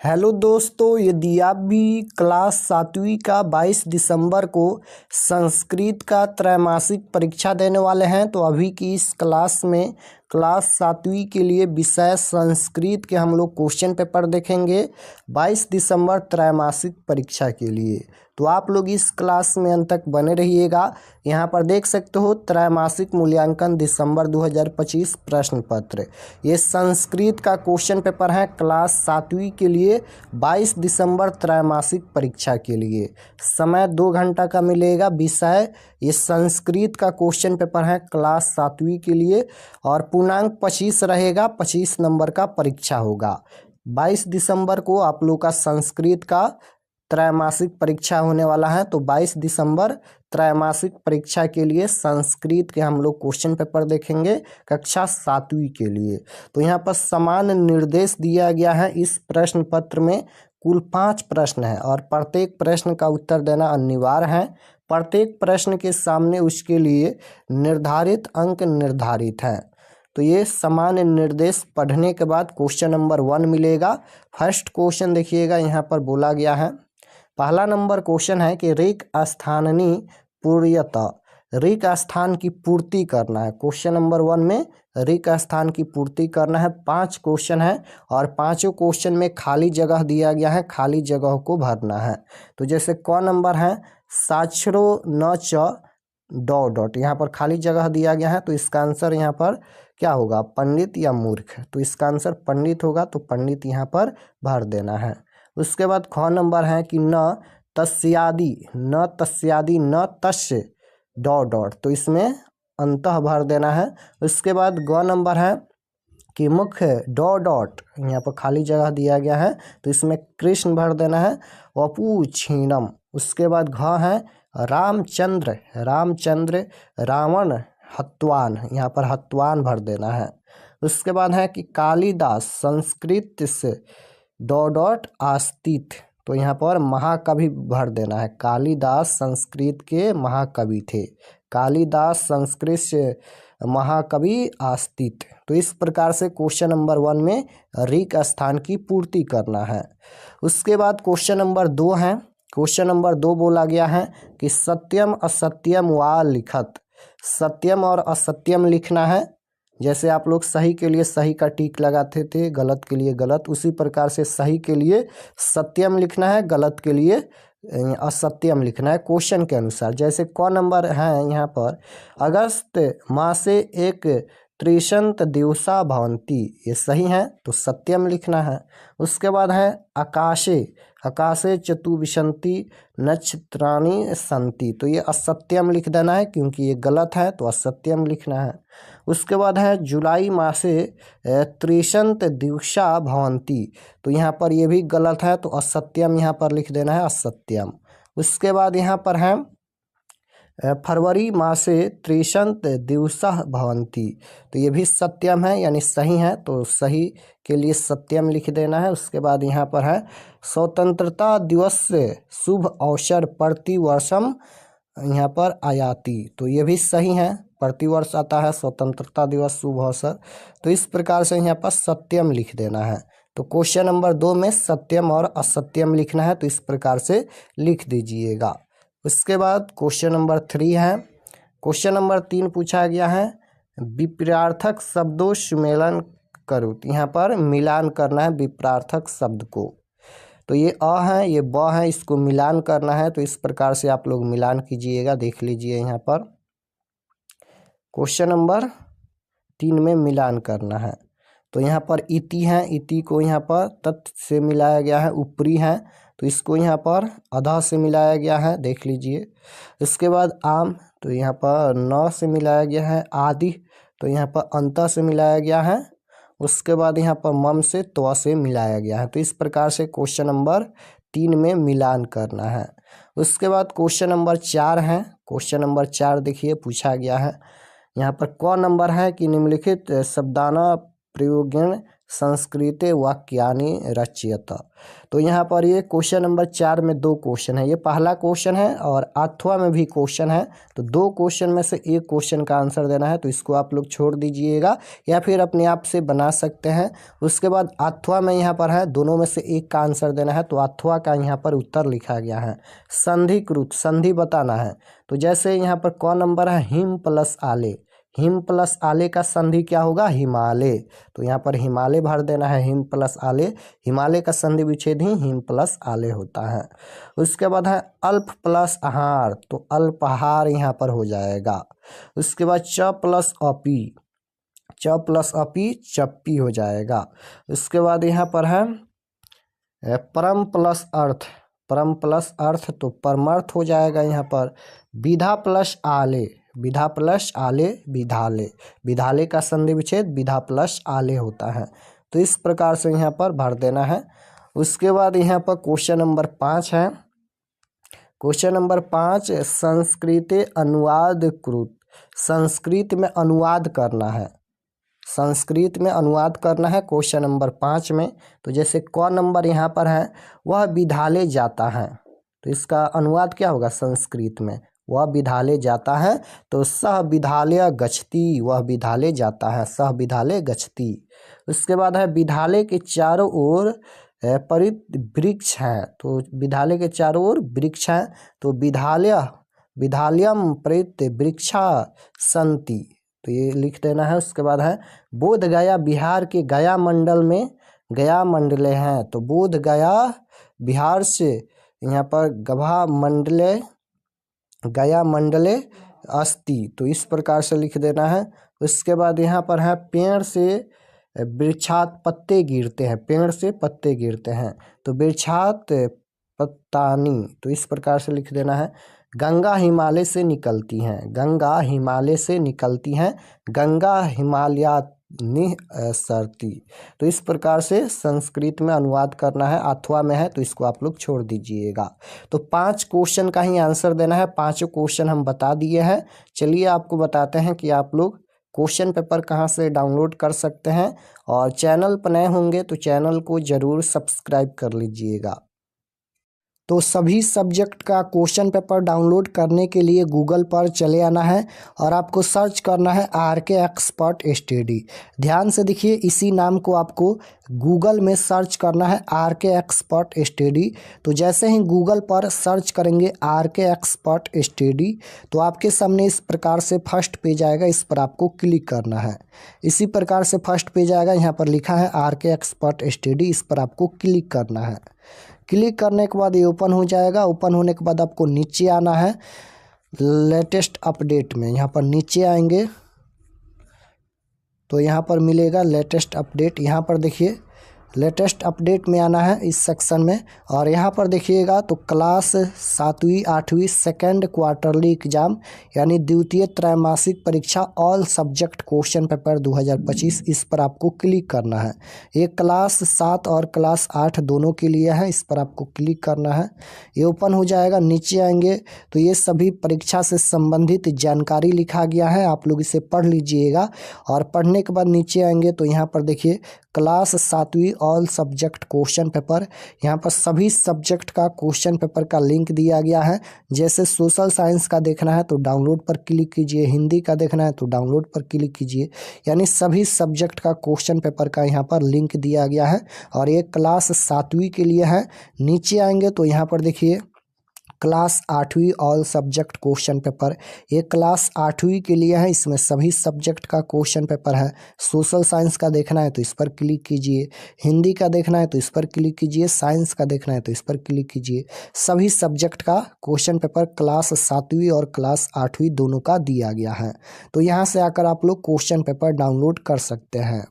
Hello दोस्तों, यदि आप भी क्लास 7वीं का 22 दिसंबर को संस्कृत का त्रैमासिक परीक्षा देने वाले हैं तो अभी की इस क्लास में क्लास 7वीं के लिए विषय संस्कृत के हम लोग क्वेश्चन पेपर देखेंगे 22 दिसंबर त्रैमासिक परीक्षा के लिए। तो आप लोग इस क्लास में अंत तक बने रहिएगा। यहाँ पर देख सकते हो त्रैमासिक मूल्यांकन दिसंबर 2025 प्रश्न पत्र। ये संस्कृत का क्वेश्चन पेपर है क्लास 7वीं के लिए 22 दिसंबर त्रैमासिक परीक्षा के लिए। समय 2 घंटा का मिलेगा। विषय ये संस्कृत का क्वेश्चन पेपर है क्लास 7वीं के लिए और पूर्णांक 25 रहेगा। 25 नंबर का परीक्षा होगा। 22 दिसंबर को आप लोग का संस्कृत का त्रैमासिक परीक्षा होने वाला है। तो 22 दिसंबर त्रैमासिक परीक्षा के लिए संस्कृत के हम लोग क्वेश्चन पेपर देखेंगे कक्षा 7वीं के लिए। तो यहाँ पर समान निर्देश दिया गया है। इस प्रश्न पत्र में कुल 5 प्रश्न है और प्रत्येक प्रश्न का उत्तर देना अनिवार्य है। प्रत्येक प्रश्न के सामने उसके लिए निर्धारित अंक निर्धारित हैं। तो ये सामान्य निर्देश पढ़ने के बाद क्वेश्चन नंबर 1 मिलेगा। फर्स्ट क्वेश्चन देखिएगा, यहाँ पर बोला गया है। पहला नंबर क्वेश्चन है कि रिक्त स्थाननि पूर्यत, रिक्त स्थान की पूर्ति करना है। क्वेश्चन नंबर 1 में रिक्त स्थान की पूर्ति करना है। 5 क्वेश्चन है और पांचों क्वेश्चन में खाली जगह दिया गया है, खाली जगह को भरना है। तो जैसे क नंबर है साक्षरो न च डॉट डॉट, यहाँ पर खाली जगह दिया गया है। तो इसका आंसर यहाँ पर क्या होगा, पंडित या मूर्ख। तो इसका आंसर पंडित होगा, तो पंडित यहाँ पर भर देना है। उसके बाद ख नंबर है कि न तस्यादि, न तस्यादि न तस्य डॉट डॉट, तो इसमें अंतः भर देना है। उसके बाद ग नंबर है कि मुख्य डॉट डॉट, यहाँ पर खाली जगह दिया गया है तो इसमें कृष्ण भर देना है। वपु छीणम। उसके बाद घ है रामचंद्र, रामचंद्र रावण हत्वान, यहाँ पर हत्वान भर देना है। उसके बाद है कि कालिदास संस्कृत से डॉट डॉट आस्तित, तो यहाँ पर महाकवि भर देना है। कालिदास संस्कृत के महाकवि थे। कालिदास संस्कृत से महाकवि आस्तित। तो इस प्रकार से क्वेश्चन नंबर 1 में रिक्त स्थान की पूर्ति करना है। उसके बाद क्वेश्चन नंबर 2 है। क्वेश्चन नंबर 2 बोला गया है कि सत्यम असत्यम वा लिखत, सत्यम और असत्यम लिखना है। जैसे आप लोग सही के लिए सही का टिक लगाते थे, गलत के लिए गलत, उसी प्रकार से सही के लिए सत्यम लिखना है, गलत के लिए असत्यम लिखना है क्वेश्चन के अनुसार। जैसे क नंबर है यहाँ पर अगस्त मासे एक त्रिशंत दिवसा भवंती, ये सही है तो सत्यम लिखना है। उसके बाद है आकाशे, आकाशे चतुर्विशंति नक्षत्राणि संति, तो ये असत्यम लिख देना है क्योंकि ये गलत है तो असत्यम लिखना है। उसके बाद है जुलाई मासे त्रिशंत दिवसा भवंती, तो यहाँ पर ये भी गलत है तो असत्यम यहाँ पर लिख देना है, असत्यम। उसके बाद यहाँ पर है फरवरी मासे त्रिशंत दिवसा भवंती, तो ये भी सत्यम है यानी सही है तो सही के लिए सत्यम लिख देना है। उसके बाद यहाँ पर है स्वतंत्रता दिवस से शुभ अवसर प्रतिवर्षम यहाँ पर आयाति, तो ये भी सही है, प्रतिवर्ष आता है स्वतंत्रता दिवस शुभ अवसर। तो इस प्रकार से यहाँ पर सत्यम लिख देना है। तो क्वेश्चन नंबर 2 में सत्यम और असत्यम लिखना है, तो इस प्रकार से लिख दीजिएगा। उसके बाद क्वेश्चन नंबर 3 है। क्वेश्चन नंबर 3 पूछा गया है विपरार्थक शब्दों सुमेलन करो, तो यहाँ पर मिलान करना है विपरार्थक शब्द को। तो ये अ है, ये ब है, इसको मिलान करना है। तो इस प्रकार से आप लोग मिलान कीजिएगा, देख लीजिए यहाँ पर क्वेश्चन नंबर 3 में मिलान करना है। तो यहाँ पर इति है, इति को यहाँ पर तत् से मिलाया गया है। ऊपरी है तो इसको यहाँ पर अधा से मिलाया गया है, देख लीजिए। इसके बाद आम, तो यहाँ पर न से मिलाया गया है। आदि, तो यहाँ पर अंत से मिलाया गया है। उसके बाद यहाँ पर मम से त्व से मिलाया गया है। तो इस प्रकार से क्वेश्चन नंबर 3 में मिलान करना है। उसके बाद क्वेश्चन नंबर 4 है। क्वेश्चन नंबर 4 देखिए पूछा गया है, यहाँ पर क नंबर है कि निम्नलिखित शब्दाना प्रयोगण संस्कृते वाक्यानि रचयत। तो यहाँ पर ये क्वेश्चन नंबर 4 में 2 क्वेश्चन है। ये पहला क्वेश्चन है और अथवा में भी क्वेश्चन है। तो 2 क्वेश्चन में से एक क्वेश्चन का आंसर देना है, तो इसको आप लोग छोड़ दीजिएगा या फिर अपने आप से बना सकते हैं। उसके बाद अथवा में यहाँ पर है, दोनों में से एक का आंसर देना है। तो अथवा का यहाँ पर उत्तर लिखा गया है। संधिकृत, संधि बताना है। तो जैसे यहाँ पर क नंबर है हिम प्लस आले, हिम प्लस आले का संधि क्या होगा? हिमालय। तो यहाँ पर हिमालय भर देना है, हिम प्लस आले। हिमालय का संधि विच्छेद ही हिम प्लस आले होता है। उसके बाद है अल्प प्लस आहार, तो अल्पहार यहाँ पर हो जाएगा। उसके बाद च प्लस अपी, च प्लस अपी चप्पी हो जाएगा। उसके बाद यहाँ पर है परम प्लस अर्थ, परम प्लस अर्थ तो परमर्थ हो जाएगा यहाँ पर। विधा प्लस आले, विधा प्लस आले विधाले, विधाले का संधि विच्छेद विधा प्लस आले होता है। तो इस प्रकार से यहाँ पर भर देना है। उसके बाद यहाँ पर क्वेश्चन नंबर 5 है। क्वेश्चन नंबर 5 संस्कृते अनुवाद कृत, संस्कृत में अनुवाद करना है, संस्कृत में अनुवाद करना है क्वेश्चन नंबर 5 में। तो जैसे क नंबर यहाँ पर है, वह विद्यालय जाता है, तो इसका अनुवाद क्या होगा संस्कृत में? वह विद्यालय जाता है। तो सह विद्यालय गच्छति, वह विद्यालय जाता है, सह विद्यालय गच्छति। उसके बाद है विद्यालय के चारों ओर परित वृक्ष हैं, तो विद्यालय के चारों ओर वृक्ष हैं। तो विद्यालय विद्यालयम परित वृक्षा सन्ति, तो ये लिख देना है। उसके बाद है बोध गया बिहार के गया मंडल में गया मंडले हैं, तो बोध गया बिहार से यहाँ पर गभा मंडले गया मंडले अस्ति, तो इस प्रकार से लिख देना है। उसके बाद यहाँ पर है पेड़ से वृक्षात पत्ते गिरते हैं, पेड़ से पत्ते गिरते हैं, तो वृक्षात पत्तानी, तो इस प्रकार से लिख देना है। गंगा हिमालय से निकलती हैं, गंगा हिमालय से निकलती हैं, गंगा हिमालयात निःसरती। तो इस प्रकार से संस्कृत में अनुवाद करना है। अथवा में है तो इसको आप लोग छोड़ दीजिएगा। तो 5 क्वेश्चन का ही आंसर देना है। 5 क्वेश्चन हम बता दिए हैं। चलिए आपको बताते हैं कि आप लोग क्वेश्चन पेपर कहाँ से डाउनलोड कर सकते हैं। और चैनल पर नए होंगे तो चैनल को ज़रूर सब्सक्राइब कर लीजिएगा। तो सभी सब्जेक्ट का क्वेश्चन पेपर डाउनलोड करने के लिए गूगल पर चले आना है और आपको सर्च करना है आरके एक्सपर्ट स्टडी। ध्यान से देखिए, इसी नाम को आपको गूगल में सर्च करना है, आरके एक्सपर्ट स्टडी। तो जैसे ही गूगल पर सर्च करेंगे आरके एक्सपर्ट स्टडी, तो आपके सामने इस प्रकार से फर्स्ट पेज आएगा, इस पर आपको क्लिक करना है। इसी प्रकार से फर्स्ट पेज आएगा, यहाँ पर लिखा है आरके एक्सपर्ट स्टडी, इस पर आपको क्लिक करना है। क्लिक करने के बाद ये ओपन हो जाएगा। ओपन होने के बाद आपको नीचे आना है लेटेस्ट अपडेट में, यहाँ पर नीचे आएंगे तो यहाँ पर मिलेगा लेटेस्ट अपडेट। यहाँ पर देखिए लेटेस्ट अपडेट में आना है इस सेक्शन में, और यहाँ पर देखिएगा तो क्लास 7वीं 8वीं सेकेंड क्वार्टरली एग्जाम यानी द्वितीय त्रैमासिक परीक्षा ऑल सब्जेक्ट क्वेश्चन पेपर 2025, इस पर आपको क्लिक करना है। ये क्लास 7 और क्लास 8 दोनों के लिए है, इस पर आपको क्लिक करना है। ये ओपन हो जाएगा। नीचे आएंगे तो ये सभी परीक्षा से संबंधित जानकारी लिखा गया है, आप लोग इसे पढ़ लीजिएगा। और पढ़ने के बाद नीचे आएंगे तो यहाँ पर देखिए क्लास 7वीं ऑल सब्जेक्ट क्वेश्चन पेपर, यहाँ पर सभी सब्जेक्ट का क्वेश्चन पेपर का लिंक दिया गया है। जैसे सोशल साइंस का देखना है तो डाउनलोड पर क्लिक कीजिए, हिंदी का देखना है तो डाउनलोड पर क्लिक कीजिए, यानी सभी सब्जेक्ट का क्वेश्चन पेपर का यहाँ पर लिंक दिया गया है। और ये क्लास 7वीं के लिए है। नीचे आएंगे तो यहाँ पर देखिए क्लास 8वीं ऑल सब्जेक्ट क्वेश्चन पेपर, ये क्लास 8वीं के लिए है, इसमें सभी सब्जेक्ट का क्वेश्चन पेपर है। सोशल साइंस का देखना है तो इस पर क्लिक कीजिए, हिंदी का देखना है तो इस पर क्लिक कीजिए, साइंस का देखना है तो इस पर क्लिक कीजिए। सभी सब्जेक्ट का क्वेश्चन पेपर क्लास 7वीं और क्लास 8वीं दोनों का दिया गया है। तो यहाँ से आकर आप लोग क्वेश्चन पेपर डाउनलोड कर सकते हैं।